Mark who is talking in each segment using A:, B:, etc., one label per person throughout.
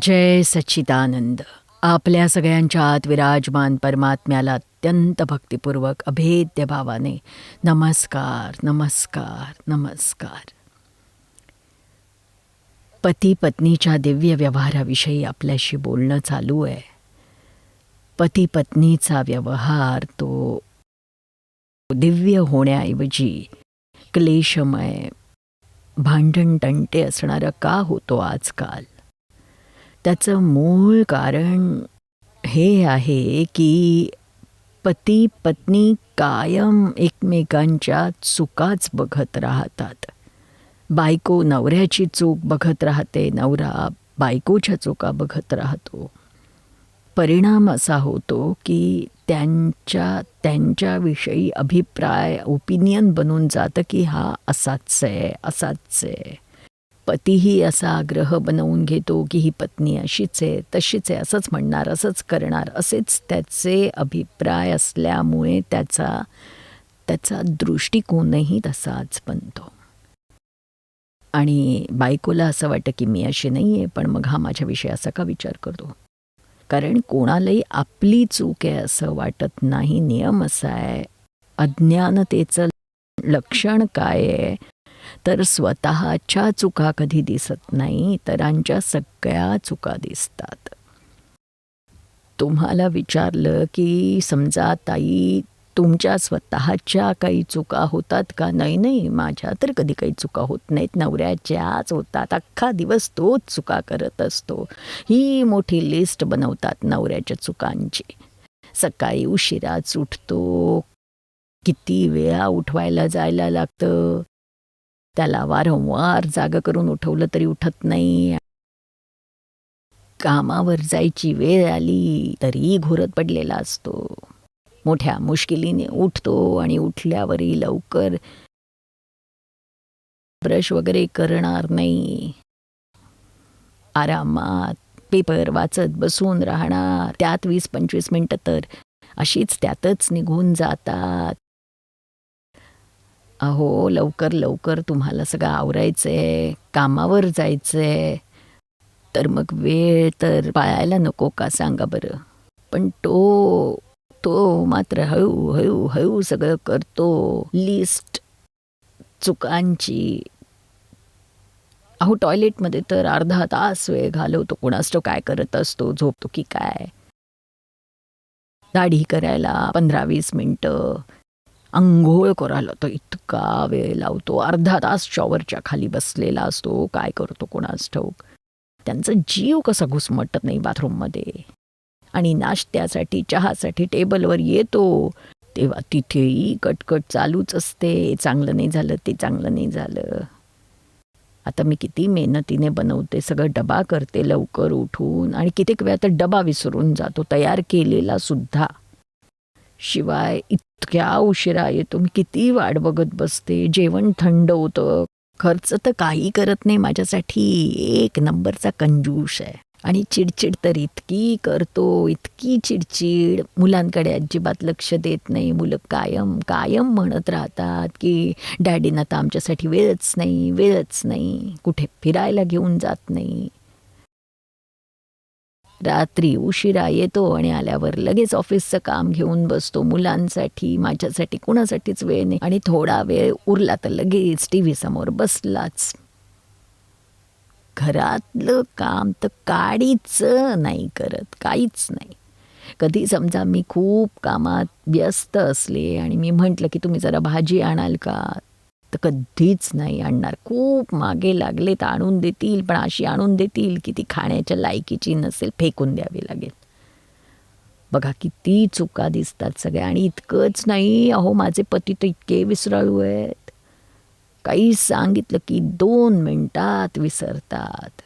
A: जय सच्चिदानंद. आपल्या सगळ्यांच्या आत विराजमान परमात्म्याला अत्यंत भक्तिपूर्वक अभेद्य भावाने नमस्कार नमस्कार नमस्कार. पती पत्नीच्या दिव्य व्यवहाराविषयी आपल्याशी बोलणं चालू आहे. पती पत्नीचा व्यवहार तो दिव्य होण्याऐवजी क्लेशमय, भांडण तंटे असणारा का होतो आजकाल? त्याचं मूळ कारण हे आहे की पती पत्नी कायम एकमेकांच्या चुकाच बघत राहतात. बायको नवऱ्याची चूक बघत राहते, नवरा बायकोच्या चुका बघत राहतो. परिणाम असा होतो की त्यांच्याविषयी अभिप्राय, ओपिनियन बनून जातं की हा असाच आहे असाच आहे. पतीही असा आग्रह बनवून घेतो की ही पत्नी अशीच आहे तशीच आहे, असंच म्हणणार असंच करणार, असेच त्याचे अभिप्राय असल्यामुळे त्याचा दृष्टिकोनही तसाच बनतो. आणि बायकोला असं वाटतं की मी अशी नाही आहे, पण मग हा माझ्याविषयी असा का विचार करतो? कारण कोणालाही आपली चूक आहे असं वाटत नाही. नियम असा आहे, अज्ञानतेचं लक्षण काय आहे तर स्वतःच्या चुका कधी दिसत नाही, इतरांच्या सगळ्या चुका दिसतात. तुम्हाला विचारलं की समजा ताई तुमच्या स्वतःच्या काही चुका होतात का? नाही, माझ्या तर कधी काही चुका होत नाहीत, नवऱ्याच्याच होतात. अख्खा दिवस तोच चुका करत असतो. ही मोठी लिस्ट बनवतात नवऱ्याच्या चुकांची. सकाळी उशिराच उठतो, किती वेळा उठवायला जायला लागतं, त्याला वारंवार जागा करून उठवलं तरी उठत नाही. कामावर जायची वेळ आली तरी घोरत पडलेला असतो. मोठ्या मुश्किलीने उठतो आणि उठल्यावरही लवकर ब्रश वगैरे करणार नाही. आरामात पेपर वाचत बसून राहणार. त्यात 20-25 मिनटं तर अशीच त्यातच निघून जातात. अहो, लवकर लवकर तुम्हाला सगळं आवरायचंय, कामावर जायचंय, तर मग वेळ तर पाळायला नको का सांगा बरं? पण तो मात्र हळू सगळं करतो. लिस्ट चुकांची. अहो, टॉयलेटमध्ये तर अर्धा तास वेळ घालवतो. कोणास ठाऊक काय करत असतो, झोपतो की काय. दाढी करायला 15-20 मिनटं, अंघोळ करायला तर इतका वेळ लावतो. अर्धा तास शॉवरच्या खाली बसलेला असतो. काय करतो कोणास ठाऊक. त्यांचा जीव कसा घुसमटत नाही बाथरूममध्ये. आणि नाश्त्यासाठी, चहासाठी टेबलवर येतो तेव्हा तिथेही कटकट चालूच असते. चांगलं नाही झालं, ते चांगलं नाही झालं. आता मी किती मेहनतीने बनवते, सगळं डबा करते लवकर उठून, आणि कित्येक वेळा तर डबा विसरून जातो, तयार केलेला सुद्धा. शिवाय इतक्या उशिरा येतो. मी किती वाट बघत बसते. जेवण थंड होतं. खर्च तर काही करत नाही माझ्यासाठी. एक नंबरचा कंजूस आहे. आणि चिडचिड तर इतकी करतो, इतकी चिडचिड. मुलांकडे अजिबात लक्ष देत नाही. मुलं कायम म्हणत राहतात की डॅडींना तर आमच्यासाठी वेळच नाही. कुठे फिरायला घेऊन जात नाही. रात्री उशिरा येतो आणि आल्यावर लगेच ऑफिसचं काम घेऊन बसतो. मुलांसाठी, माझ्यासाठी, कुणासाठीच वेळ नाही. आणि थोडा वेळ उरला तर लगेच टीव्ही समोर बसलाच. घरातलं काम तर काहीच नाही करत, काहीच नाही. कधी समजा मी खूप कामात व्यस्त असले आणि मी म्हटलं की तुम्ही जरा भाजी आणाल का, तर कधीच नाही आणणार. खूप मागे लागले तर आणून देतील, पण अशी आणून देतील की ती खाण्याच्या लायकीची नसेल, फेकून द्यावी लागेल. बघा किती चुका दिसतात सगळ्या. आणि इतकंच नाही, अहो माझे पती तर इतके विसराळू आहेत. काही सांगितलं की 2 मिनिटात विसरतात.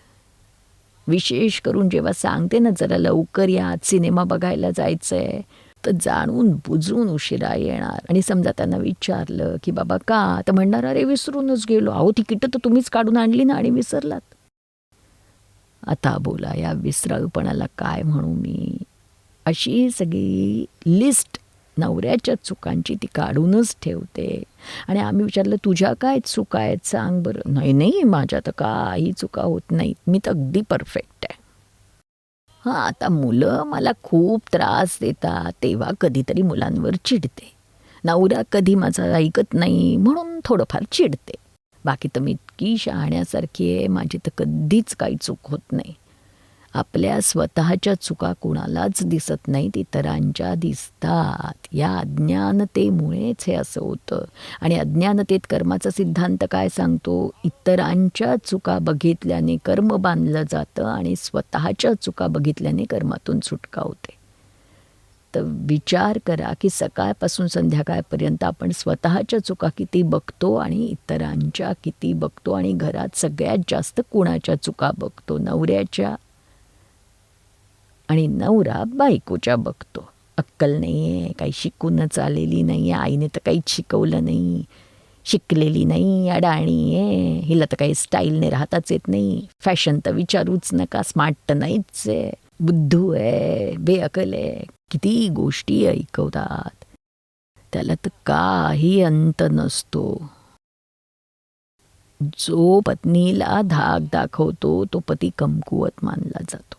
A: विशेष करून जेव्हा सांगते ना जरा लवकर या, सिनेमा बघायला जायचंय, तर जाणून बुजून उशिरा येणार. आणि समजा त्यांना विचारलं की बाबा का, तर म्हणणार अरे विसरूनच गेलो. अहो तिकीट तर तुम्हीच काढून आणली ना आणि विसरलात. आता बोला या विसराळूपणाला काय म्हणू मी. अशी सगळी लिस्ट नवऱ्याच्या चुकांची ती काढूनच ठेवते. आणि आम्ही विचारलं तुझ्या काय चुका आहेत सांग बरं. नाही माझ्या तर काही चुका होत नाहीत, मी तर अगदी परफेक्ट आहे. हां, आता मुलं मला खूप त्रास देतात, तेव्हा कधीतरी मुलांवर चिडते. नवरा कधी माझं ऐकत नाही म्हणून थोडंफार चिडते. बाकी तर मी इतकी शहाण्यासारखी आहे, माझी तर कधीच काही चूक होत नाही. आपल्या स्वतःच्या चुका कुणालाच दिसत नाहीत, इतरांच्या दिसतात. या अज्ञानतेमुळेच हे असं होतं. आणि अज्ञानतेत कर्माचा सिद्धांत काय सांगतो? इतरांच्या चुका बघितल्याने कर्म बांधलं जातं आणि स्वतःच्या चुका बघितल्याने कर्मातून सुटका होते. तर विचार करा की सकाळपासून संध्याकाळपर्यंत आपण स्वतःच्या चुका किती बघतो आणि इतरांच्या किती बघतो, आणि घरात सगळ्यात जास्त कुणाच्या चुका बघतो? नवऱ्याच्या. आणि नवरा बायकोच्या बघतो. अक्कल नाही आहे, काही शिकूनच आलेली नाही आहे, आईने तर काहीच शिकवलं नाही, शिकलेली नाही, अडाणी आहे, हिला तर काही स्टाईलने राहताच येत नाही, फॅशन तर विचारूच नका, स्मार्ट तर नाहीच आहे, बुद्धू आहे, बेअकल आहे, किती गोष्टी ऐकवतात. त्याला तर काही अंत नसतो. जो पत्नीला धाक दाखवतो तो पती कमकुवत मानला जातो.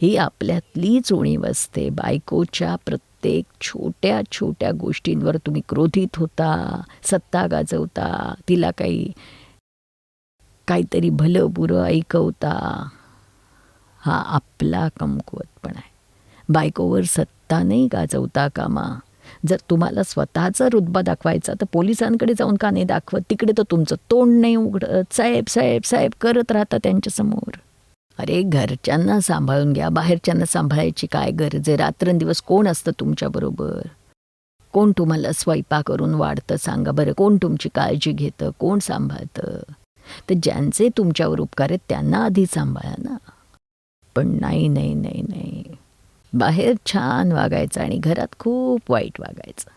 A: ही आपल्यातलीच उणीव असते. बायकोच्या प्रत्येक छोट्या छोट्या गोष्टींवर तुम्ही क्रोधित होता, सत्ता गाजवता, तिला काहीतरी भलं बुरं ऐकवता. हा आपला कमकुवतपणा आहे. बायकोवर सत्ता नाही गाजवता कामा. जर तुम्हाला स्वतःचा रुतबा दाखवायचा तर पोलिसांकडे जाऊन का नाही दाखवत? तिकडे तर तुमचं तोंड नाही उघडत, साहेब साहेब साहेब करत राहता त्यांच्यासमोर. अरे घरच्यांना सांभाळून घ्या, बाहेरच्यांना सांभाळायची काय गरज आहे? रात्रंदिवस कोण असतं तुमच्याबरोबर? कोण तुम्हाला स्वयंपाक करून वाढतं सांगा बरं? कोण तुमची काळजी घेतं? कोण सांभाळतं? तर ज्यांचे तुमच्यावर उपकार आहेत त्यांना आधी सांभाळा ना. पण नाही नाही नाही नाही, बाहेर छान वागायचं आणि घरात खूप वाईट वागायचं.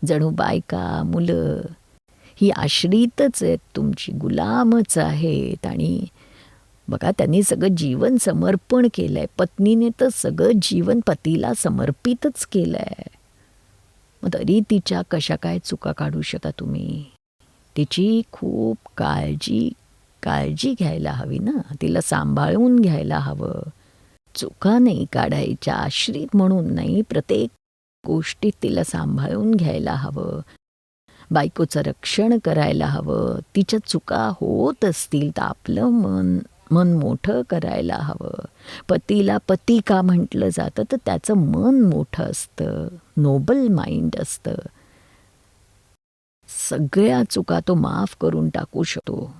A: जणू बायका मुलं ही आश्रितच आहेत, तुमची गुलामच आहेत. आणि बघा, त्यांनी सगळं जीवन समर्पण केलं आहे. पत्नीने तर सगळं जीवन पतीला समर्पितच केलं आहे. मग तरी तिच्या कशा काय चुका काढू शकता तुम्ही? तिची खूप काळजी घ्यायला हवी ना, तिला सांभाळून घ्यायला हवं. चुका नाही काढायच्या, आश्रित म्हणून नाही, प्रत्येक गोष्टीत तिला सांभाळून घ्यायला हवं. बायकोचं रक्षण करायला हवं. तिच्या चुका होत असतील तर आपलं मन मोठं करायला हवं. पतीला पती का म्हटलं जातं? तर त्याचं मन मोठं असतं, नोबल माइंड असतं. सगळ्या चुका तो माफ करून टाकू शकतो.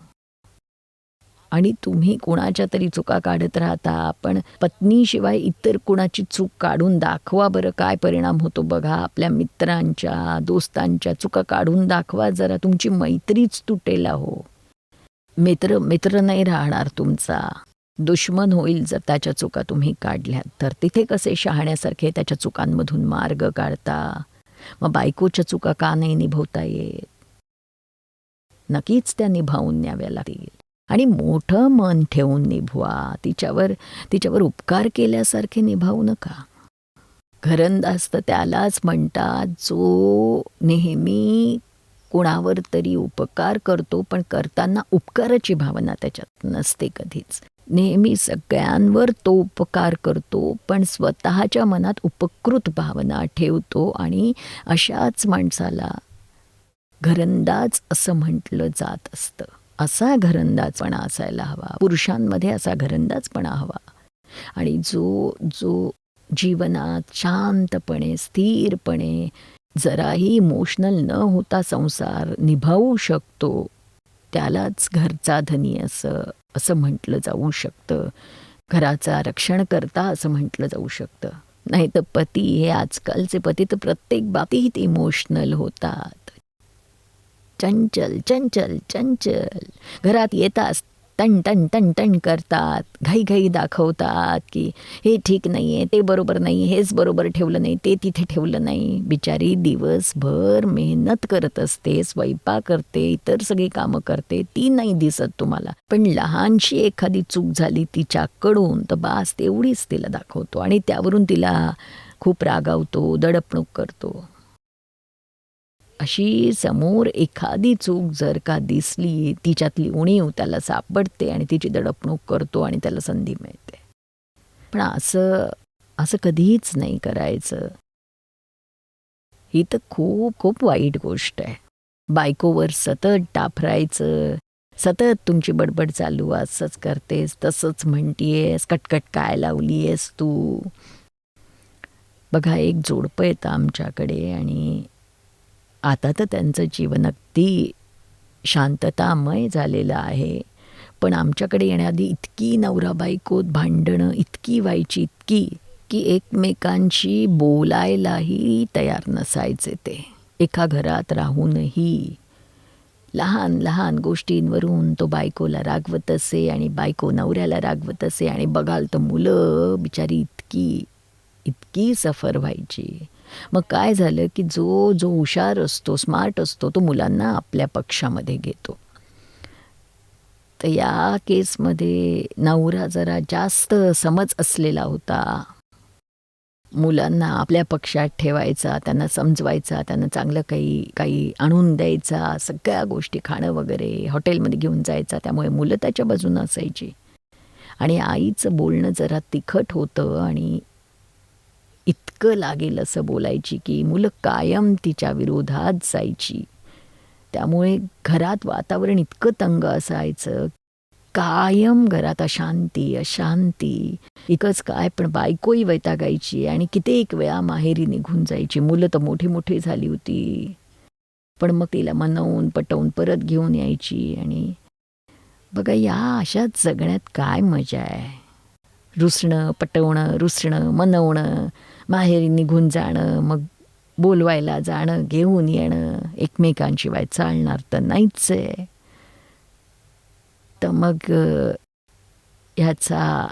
A: आणि तुम्ही कुणाच्या तरी चुका काढत राहता, पण पत्नीशिवाय इतर कुणाची चूक काढून दाखवा बरं, काय परिणाम होतो बघा. आपल्या मित्रांच्या, दोस्तांच्या चुका काढून दाखवा जरा, तुमची मैत्रीच तुटेल हो. मित्र नाही राहणार तुमचा, दुश्मन होईल जर त्याच्या चुका तुम्ही काढल्यात तर. तिथे कसे शहाण्यासारखे त्याच्या चुकांमधून मार्ग काढता. मग बायकोच्या चुका का नाही निभवता येत? नक्कीच त्या निभावून न्याव्या लागतील. आणि मोठं मन ठेवून निभवा. तिच्यावर उपकार केल्यासारखे निभावू नका. घरंदाज तर त्यालाच म्हणतात जो नेहमी कुणावर तरी उपकार करतो, पण करताना उपकाराची भावना त्याच्यात नसते कधीच. नेहमी सगळ्यांवर तो उपकार करतो, पण स्वतःच्या मनात उपकृत भावना ठेवतो. आणि अशाच माणसाला घरंदाज असं म्हटलं जात असतं. असा घरंदाजपणा असायला हवा. पुरुषांमध्ये असा घरंदाजपणा हवा. आणि जो जीवनात शांतपणे, स्थिरपणे, जराही इमोशनल न होता संसार निभावू शकतो, त्यालाच घरचा धनी असं म्हटलं जाऊ शकतं. घराचा रक्षणकर्ता असं म्हटलं जाऊ शकतं. नाही तर पती, हे आजकालचे पती तर प्रत्येक बाबतीत इमोशनल होतात. चंचल चंचल चंचल. घरात येताच टन टन टन टन करतात, घाई दाखवतात की हे ठीक नाही आहे, ते बरोबर नाही, हेच बरोबर ठेवलं नाही, ते तिथे ठेवलं नाही. बिचारी दिवसभर मेहनत करत असते, स्वयंपाक करते, इतर सगळी कामं करते, ती नाही दिसत तुम्हाला. पण लहानशी एखादी चूक झाली तिच्याकडून तर बास तेवढीच तिला दाखवतो आणि त्यावरून तिला खूप रागावतो, दडपणूक करतो. अशी समोर एखादी चूक जर का दिसली, तिच्यातली उणीव त्याला सापडते आणि तिची दडपणूक करतो आणि त्याला संधी मिळते. पण असं असं कधीच नाही करायचं. ही तर खूप खूप वाईट गोष्ट आहे. बायकोवर सतत डाफरायचं, सतत तुमची बडबड चालू, असंच करतेस, तसंच म्हणतीयेस, कटकट काय लावलीयेस तू. बघा, एक जोडपं येतं आमच्याकडे आणि आता तर त्यांचं जीवन अगदी शांततामय झालेलं आहे. पण आमच्याकडे येण्याआधी इतकी नवरा बायकोत भांडणं इतकी व्हायची, इतकी, की एकमेकांशी बोलायलाही तयार नसायचे ते. एका घरात राहूनही लहान लहान गोष्टींवरून तो बायकोला रागवत असे आणि बायको नवऱ्याला रागवत असे आणि बघाल तर मुलं बिचारी इतकी इतकी सफर व्हायची. मग काय झालं की जो जो हुशार असतो, स्मार्ट असतो, तो मुलांना आपल्या पक्षामध्ये घेतो. तर या केसमध्ये नवरा जरा जास्त समज असलेला होता. मुलांना आपल्या पक्षात ठेवायचा, त्यांना समजवायचा, त्यांना चांगलं काही काही आणून द्यायचा, सगळ्या गोष्टी खाणं वगैरे हॉटेलमध्ये घेऊन जायचा. त्यामुळे मुलं त्याच्या बाजूनं असायची आणि आईचं बोलणं जरा तिखट होतं आणि इतकं लागेल असं बोलायची की मुलं कायम तिच्या विरोधात जायची. त्यामुळे घरात वातावरण इतकं तंग असायचं. कायम घरात अशांती अशांती. इकंच काय, पण बायकोही वैतागायची आणि कित्येक वेळा माहेरी निघून जायची. मुलं तर मोठी मोठी झाली होती, पण मग तिला मनवून पटवून परत घेऊन यायची. आणि बघा, या अशाच जगण्यात काय मजा आहे. रुसणं, पटवणं, रुसणं, मनवणं, माहेरी निघून जाणं, मग बोलवायला जाणं, घेऊन येणं, एकमेकांशिवाय चालणार तर नाहीच आहे. तर मग ह्याचा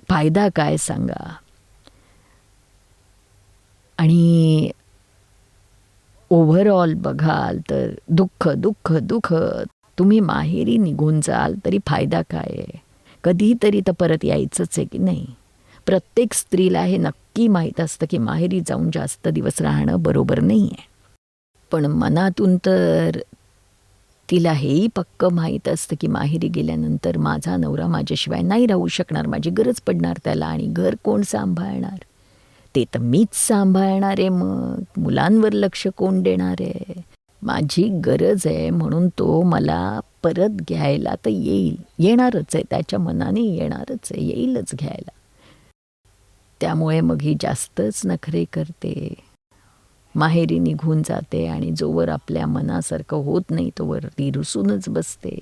A: फायदा काय सांगा. आणि ओव्हरऑल बघाल तर दुःख दुःख दुःख. तुम्ही माहेरी निघून जाल तरी फायदा काय आहे. कधीतरी तर परत यायचंच आहे की नाही. प्रत्येक स्त्रीला हे नक्की माहीत असतं की माहेरी जाऊन जास्त दिवस राहणं बरोबर नाही आहे. पण मनातून तर तिला हेही पक्क माहीत असतं की माहेरी गेल्यानंतर माझा नवरा माझ्याशिवाय नाही राहू शकणार, माझी गरज पडणार त्याला. आणि घर कोण सांभाळणार. ते तर मीच सांभाळणार आहे. मग मुलांवर लक्ष कोण देणार आहे. माझी गरज आहे म्हणून तो मला परत घ्यायला तर येईल, येणारच आहे, त्याच्या मनाने येणारच आहे, येईलच घ्यायला. त्यामुळे मग ही जास्तच नखरे करते, माहेरी निघून जाते आणि जोवर आपल्या मनासारखं होत नाही तोवर ती रुसूनच बसते.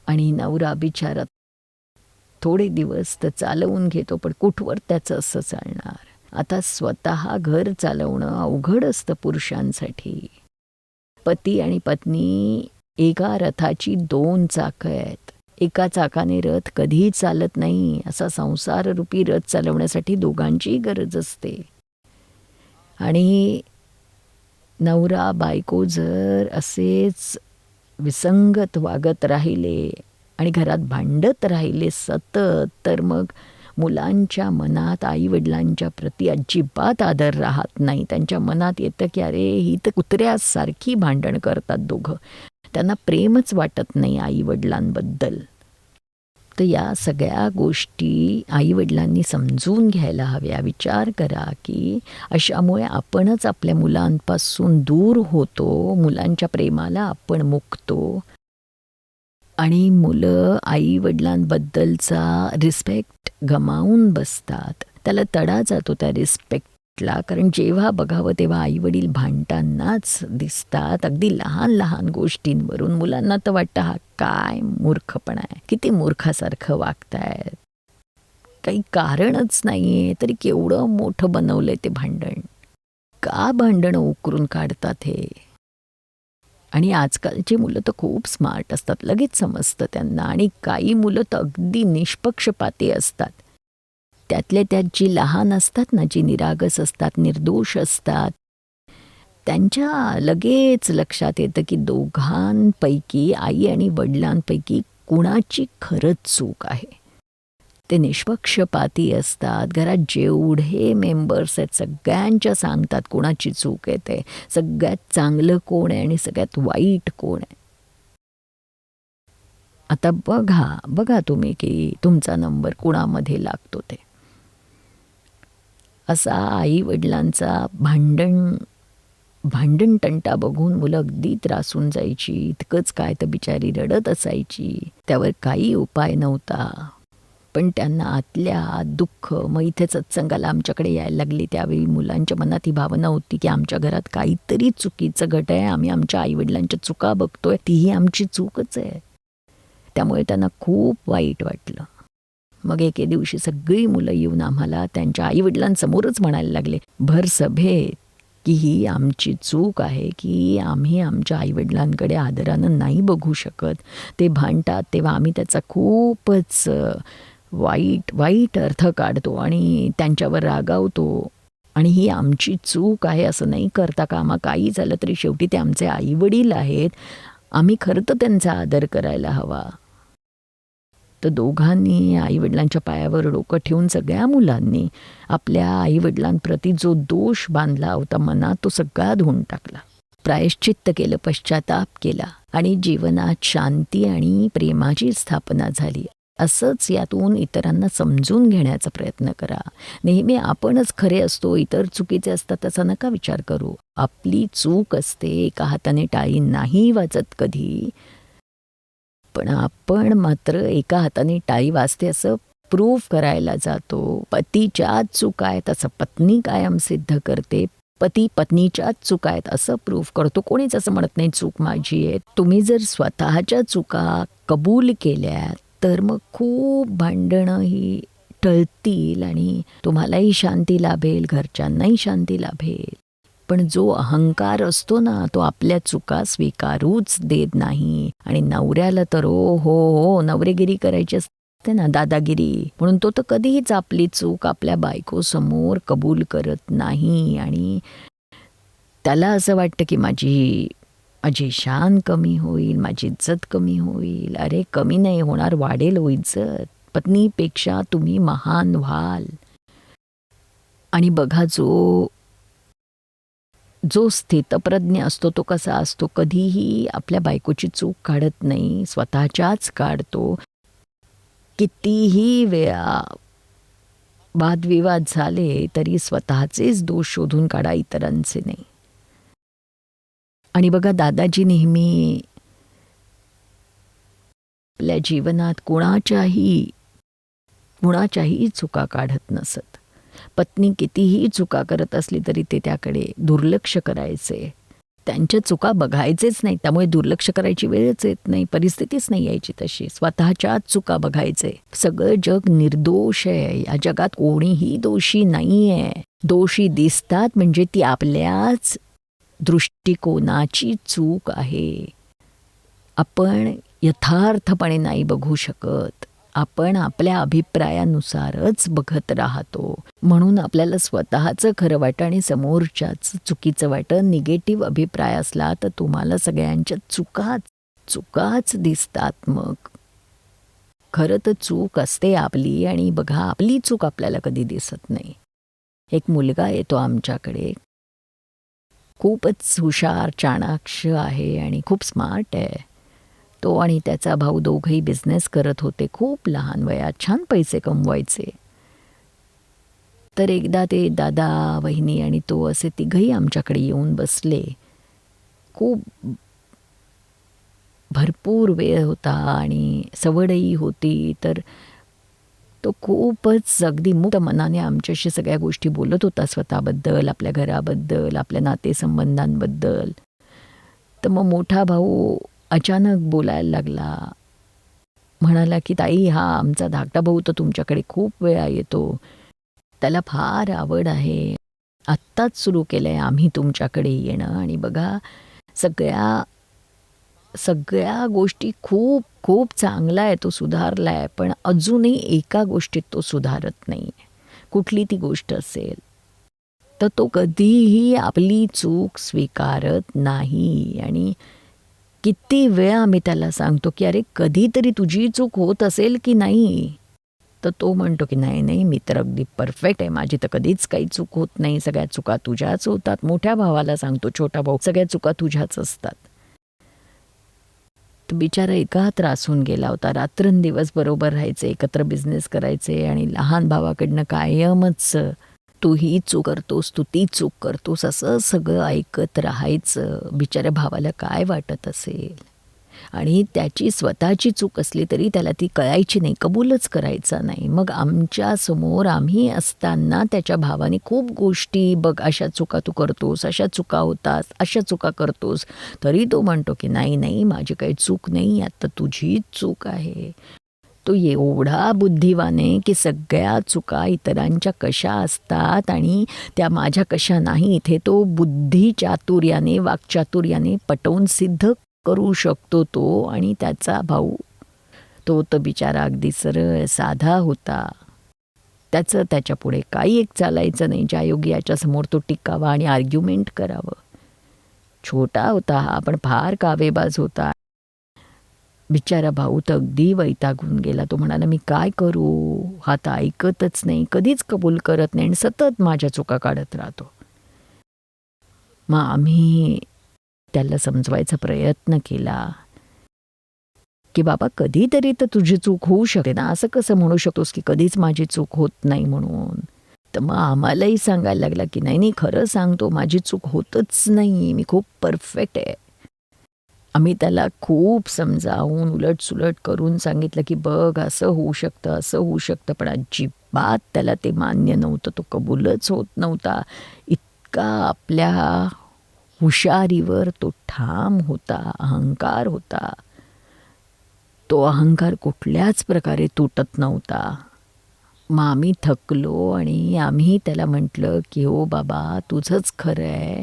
A: आणि नवरा बिचारा थोडे दिवस तर चालवून घेतो, पण कुठवर त्याचं असं चालणार. आता स्वतः घर चालवणं अवघड असतं पुरुषांसाठी. पती आणि पत्नी एका रथाची 2 चाकं आहेत. एका चाकाने रथ कधीही चालत नाही. असा संसाररूपी रथ चालवण्यासाठी दोघांचीही गरज असते. आणि नवरा बायको जर असेच विसंगत वागत राहिले आणि घरात भांडत राहिले सतत, तर मग मुलांच्या मनात आईवडिलांच्या प्रती अजिबात आदर राहत नाही. त्यांच्या मनात येतं की अरे, ही तर कुत्र्यासारखी भांडण करतात दोघं. त्यांना प्रेमच वाटत नाही आईवडिलांबद्दल. तर या सगळ्या गोष्टी आईवडिलांनी समजून घ्यायला हव्या. विचार करा की अशामुळे आपणच आपल्या मुलांपासून दूर होतो, मुलांच्या प्रेमाला आपण मुकतो आणि मुलं आईवडिलांबद्दलचा रिस्पेक्ट गमावून बसतात. त्याला तडा जातो त्या रिस्पेक्टला. कारण जेव्हा बघावं तेव्हा आईवडील भांडतानाच दिसतात, अगदी लहान लहान गोष्टींवरून. मुलांना तर वाटतं हा काय मूर्खपणा आहे, किती मूर्खासारखं वागतायत, काही कारणच नाही आहे तरी केवढं मोठं बनवलंय ते भांडण. का भांडणं उकरून काढतात हे. आणि आजकालची मुलं तर खूप स्मार्ट असतात, लगेच समजतं त्यांना. आणि काही मुलं तर अगदी निष्पक्षपाती असतात. त्यातल्या त्यात जी लहान असतात ना, जी निरागस असतात, निर्दोष असतात, त्यांच्या लगेच लक्षात येतं की दोघांपैकी, आई आणि वडिलांपैकी कुणाची खरंच चूक आहे. ते निष्पक्षपाती असतात. घरात जेवढे मेंबर्स आहेत सगळ्यांच्या सांगतात कोणाची चूक आहे, ते सगळ्यात चांगलं कोण आहे आणि सगळ्यात वाईट कोण आहे. आता बघा तुम्ही की तुमचा नंबर कुणामध्ये लागतो ते. असा आई वडिलांचा भांडण तंटा बघून मुलं अगदी त्रासून जायची. इतकंच काय तर बिचारी रडत असायची. त्यावर काही उपाय नव्हता. पण त्यांना आतल्या आत दुःख. मग इथे सत्संगाला आमच्याकडे यायला लागले त्यावेळी मुलांच्या मनात ही भावना होती की आमच्या घरात काहीतरी चुकीचं घट आहे. आम्ही आमच्या आईवडिलांच्या चुका बघतोय, तीही आमची चूकच आहे. त्यामुळे त्यांना खूप वाईट वाटलं. मग एके दिवशी सगळी मुलं येऊन आम्हाला त्यांच्या आईवडिलांसमोरच म्हणायला लागले भर सभेत की ही आमची चूक आहे की आम्ही आमच्या आईवडिलांकडे आदरानं नाही बघू शकत. ते भांडतात तेव्हा आम्ही त्याचा खूपच वाईट अर्थ काढतो आणि त्यांच्यावर रागावतो आणि ही आमची चूक आहे असं नाही करता कामा. काही झालं तरी शेवटी ते आमचे आईवडील आहेत. आम्ही खरं तर त्यांचा आदर करायला हवा. तर दोघांनी आईवडिलांच्या पायावर डोकं ठेवून सगळ्या मुलांनी आपल्या आईवडिलांप्रती जो दोष बांधला होता मनात तो सगळा धुवून टाकला. प्रायश्चित्त केलं, पश्चाताप केला आणि जीवनात शांती आणि प्रेमाची स्थापना झाली. असंच यातून इतरांना समजून घेण्याचा प्रयत्न करा. नेहमी आपणच खरे असतो, इतर चुकीचे असतात असा नका विचार करू. आपली चूक असते. एका हाताने टाळी नाही वाजत कधी, पण आपण मात्र एका हाताने टाळी वाजते असं प्रूव्ह करायला जातो. पतीच्याच चुका आहेत असं पत्नी कायम सिद्ध करते. पती पत्नीच्याच चुका आहेत असं प्रूव्ह करतो. कोणीच असं म्हणत नाही चूक माझी आहे. तुम्ही जर स्वतःच्या चुका कबूल केल्या तर मग खूप भांडणं ही टळतील आणि तुम्हालाही शांती लाभेल, घरच्यांनाही शांती लाभेल. पण जो अहंकार असतो ना तो आपल्या चुका स्वीकारूच देत नाही. आणि नवऱ्याला तर हो नवरेगिरी करायची असते ना, दादागिरी, म्हणून तो तर कधीच आपली चूक आपल्या बायकोसमोर कबूल करत नाही. आणि त्याला असं वाटतं की माझी शान कमी होईल, माझी इज्जत कमी होईल. अरे कमी नाही होणार, वाढेल हो इज्जत. पत्नीपेक्षा तुम्ही महान व्हाल. आणि बघा जो स्थितप्रज्ञ असतो तो कसा असतो, कधीही आपल्या बायकोची चूक काढत नाही, स्वतःच्याच काढतो. कितीही वेळा वादविवाद झाले तरी स्वतःचेच दोष शोधून काढा, इतरांचे नाही. आणि बघा दादाजी नेहमी आपल्या जीवनात कुणाच्याही चुका काढत नसत. पत्नी कितीही चुका करत असली तरी ते त्याकडे दुर्लक्ष करायचे. त्यांच्या चुका बघायचेच नाही. त्यामुळे दुर्लक्ष करायची वेळच येत नाही, परिस्थितीच नाही यायची तशी. स्वतःच्याच चुका बघायचे. सगळं जग निर्दोष आहे. या जगात कोणीही दोषी नाही आहे. दोषी दिसतात म्हणजे ती आपल्याच दृष्टिकोनाची चूक आहे. आपण यथार्थपणे नाही बघू शकत. आपण आपल्या अभिप्रायानुसारच बघत राहतो. म्हणून आपल्याला स्वतःचं खरं वाटतं आणि समोरच्याचं चुकीचं वाटतं. निगेटिव्ह अभिप्राय असला तर तुम्हाला सगळ्यांच्या चुकाच दिसतात. मग खरं तर चूक असते आपली आणि बघा आपली चूक आपल्याला कधी दिसत नाही. एक मुलगा येतो आमच्याकडे, खूपच हुशार चाणाक्ष आहे आणि खूप स्मार्ट आहे. तो आणि त्याचा भाऊ दोघंही बिझनेस करत होते. खूप लहान वयात छान पैसे कमवायचे. तर एकदा ते दादा, वहिनी आणि तो असे तिघही आमच्याकडे येऊन बसले. खूप भरपूर वेळ होता आणि सवडही होती. तर तो खूपच अगदी मुक्त मनाने आमच्याशी सगळ्या गोष्टी बोलत होता, स्वतःबद्दल, आपल्या घराबद्दल, आपल्या नातेसंबंधांबद्दल. तर मग मोठा भाऊ अचानक बोलायला लागला. म्हणाला की ताई, हा आमचा धाकटा भाऊ तर तुमच्याकडे खूप वेळा येतो. त्याला फार आवड आहे. आत्ताच सुरू केलं आहे आम्ही तुमच्याकडे येणं. आणि बघा सगळ्या गोष्टी खूप खूप चांगला आहे, तो सुधारला आहे. पण अजूनही एका गोष्टीत तो सुधारत नाही. कुठली ती गोष्ट असेल तर तो कधीही आपली चूक स्वीकारत नाही. आणि किती वेळा आम्ही त्याला सांगतो की अरे कधीतरी तुझी चूक होत असेल की नाही. तर तो म्हणतो की नाही मी तर अगदी परफेक्ट आहे, माझी तर कधीच काही चूक होत नाही, सगळ्या चुका तुझ्याच होतात. मोठ्या भावाला सांगतो, छोटा भाऊ, सगळ्या चुका तुझ्याच असतात. तो बिचारा इतका त्रासून गेला होता. रात्रंदिवस बरोबर राहायचे, एकत्र बिझनेस करायचे आणि लहान भावाकडनं कायमच तू ही चूक करतोस, तू ती चूक करतोस, असं सगळं ऐकत राहायचं. बिचाऱ्या भावाला काय वाटत असेल. आणि त्याची स्वतःची चूक असली तरी त्याला ती कळायची नाही, कबूलच करायचा नाही. मग आमच्यासमोर आम्ही असताना त्याच्या भावाने खूप गोष्टी, बघ अशा चुका तू करतोस, अशा चुका होतात, अशा चुका करतोस, तरी तो म्हणतो की नाही नाही, माझी काही चूक नाही, आता तुझीच चूक आहे. तो एवढा बुद्धिवान आहे की सगळ्या चुका इतरांच्या कशा असतात आणि त्या माझ्या कशा नाही, इथे तो बुद्धिचातुर्याने, वाक्चातुर्याने पटवून सिद्ध करू शकतो तो. आणि त्याचा भाऊ तो तर बिचारा अगदी सरळ साधा होता. त्याचं त्याच्यापुढे काही एक चालायचं नाही, ज्यायोगी याच्यासमोर तो टिकावा आणि आर्ग्युमेंट करावं. छोटा होता हा, पण फार कावेबाज होता. बिचारा भाऊ तर अगदी वैतागून गेला. तो म्हणाला, मी काय करू, हा तर ऐकतच नाही, कधीच कबूल करत नाही आणि सतत माझ्या चुका काढत राहतो. मग आम्ही त्याला समजवायचा प्रयत्न केला की बाबा कधीतरी तर तुझी चूक होऊ शकते ना, असं कसं म्हणू शकतोस की कधीच माझी चूक होत नाही म्हणून. तर मग आम्हालाही सांगायला लागला की नाही नाही, खरं सांगतो, माझी चूक होतच नाही, मी खूप परफेक्ट आहे. आम्ही त्याला खूप समजावून उलटसुलट करून सांगितलं की बघ असं होऊ शकतं, असं होऊ शकतं, पण अजिबात त्याला ते मान्य नव्हतं. तो कबूलच होत नव्हता. इतका आपल्या हुशारीवर तो ठाम होता, अहंकार होता. तो अहंकार कुठल्याच प्रकारे तुटत नव्हता. मग आम्ही थकलो आणि आम्ही त्याला म्हटलं की हो बाबा, तुझंच खरं आहे,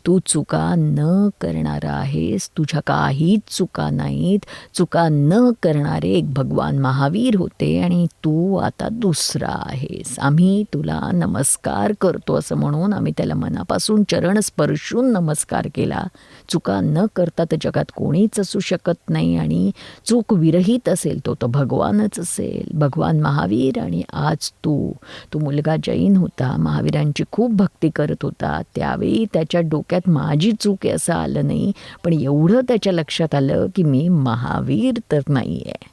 A: तू चुका न करणारा आहेस, तुझ्या काहीच चुका नाहीत. चुका न करणारे एक भगवान महावीर होते आणि तू आता दुसरा आहेस. आम्ही तुला नमस्कार करतो, असं म्हणून आम्ही त्याला मनापासून चरण स्पर्शून नमस्कार केला. चुका न करता तर जगात कोणीच असू शकत नाही आणि चूक विरहित असेल तो भगवानच असेल, भगवान महावीर. आणि आज तो मुलगा जैन होता, महावीरांची खूप भक्ती करत होता. त्यावेळी त्याच्या डोक्यात माझी चूक आहे असं आलं नाही, पण एवढं त्याच्या लक्षात आलं की मी महावीर तर नाही आहे.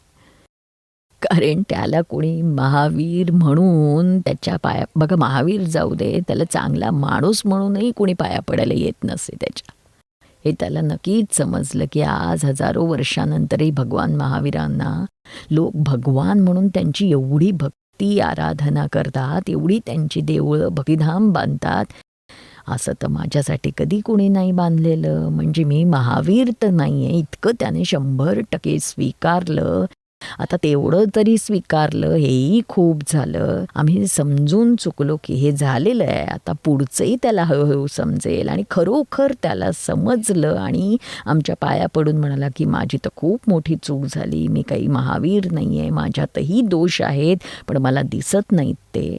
A: कारण त्याला कोणी महावीर म्हणून त्याच्या पाया, बघा महावीर जाऊ दे, त्याला चांगला माणूस म्हणूनही कोणी पाया पडायला येत नसे त्याच्या. हे त्याला नक्कीच समजलं की आज हजारो वर्षानंतरही भगवान महावीरांना लोक भगवान म्हणून त्यांची एवढी भक्ती आराधना करतात, एवढी त्यांची देवळं भक्तिधाम बांधतात. असं तर माझ्यासाठी कधी कोणी नाही बांधलेलं. म्हणजे मी महावीर तर नाही आहे, इतकं त्याने 100% स्वीकारलं. आता तेवढं तरी स्वीकारलं, हेही खूप झालं. आम्ही समजून चुकलो की हे झालेलं आहे, आता पुढचंही त्याला हळूहळू समजेल. आणि खरोखर त्याला समजलं आणि आमच्या पाया पडून म्हणाला की माझी तर खूप मोठी चूक झाली, मी काही महावीर नाही आहे, माझ्यातही दोष आहेत, पण मला दिसत नाहीत ते.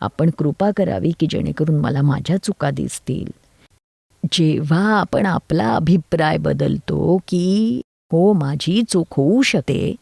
A: आपण कृपा करावी की जेणेकरून मला माझ्या चुका दिसतील. जेव्हा आपण आपला अभिप्राय बदलतो की हो माझी चूक होऊ शकते,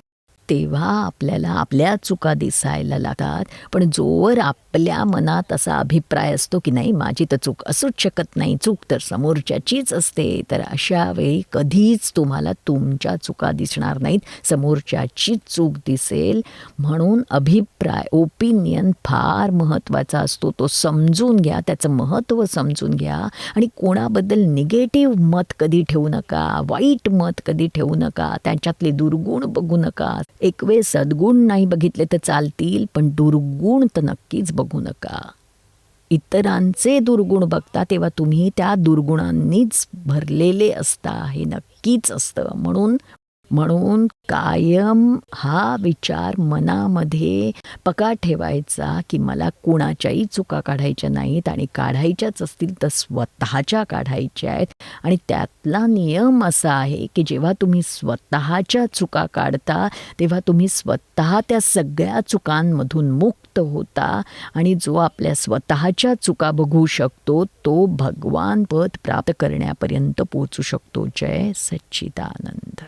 A: तेव्हा आपल्याला आपल्या चुका दिसायला लागतात. पण जोवर आपल्या मनात असा अभिप्राय असतो की नाही माझी तर चूक असूच शकत नाही, चूक तर समोरच्याचीच असते, तर अशा वेळी कधीच तुम्हाला तुमच्या चुका दिसणार नाहीत, समोरच्याचीच चूक दिसेल. म्हणून अभिप्राय, ओपिनियन फार महत्त्वाचा असतो. तो समजून घ्या, त्याचं महत्त्व समजून घ्या. आणि कोणाबद्दल निगेटिव्ह मत कधी ठेवू नका, वाईट मत कधी ठेवू नका, त्यांच्यातले दुर्गुण बघू नका. एक वेळ सद्गुण नाही बघितले तर चालतील, पण दुर्गुण तर नक्कीच बघू नका. इतरांचे दुर्गुण बघता तेव्हा तुम्ही त्या दुर्गुणांनीच भरलेले असता, हे नक्कीच असतं. म्हणून कायम हा विचार मनामध्ये पक्का ठेवायचा की मला कुणाच्याही चुका काढायच्या नाहीत, आणि काढायच्याच असतील तर स्वतःच्या काढायच्या आहेत. आणि त्यातला नियम असा आहे की जेव्हा तुम्ही स्वतःच्या चुका काढता तेव्हा तुम्ही स्वतः त्या सगळ्या चुकांमधून मुक्त होता. आणि जो आपल्या स्वतःच्या चुका बघू शकतो तो भगवान पद प्राप्त करण्यापर्यंत पोचू शकतो. जय सच्चिदानंद.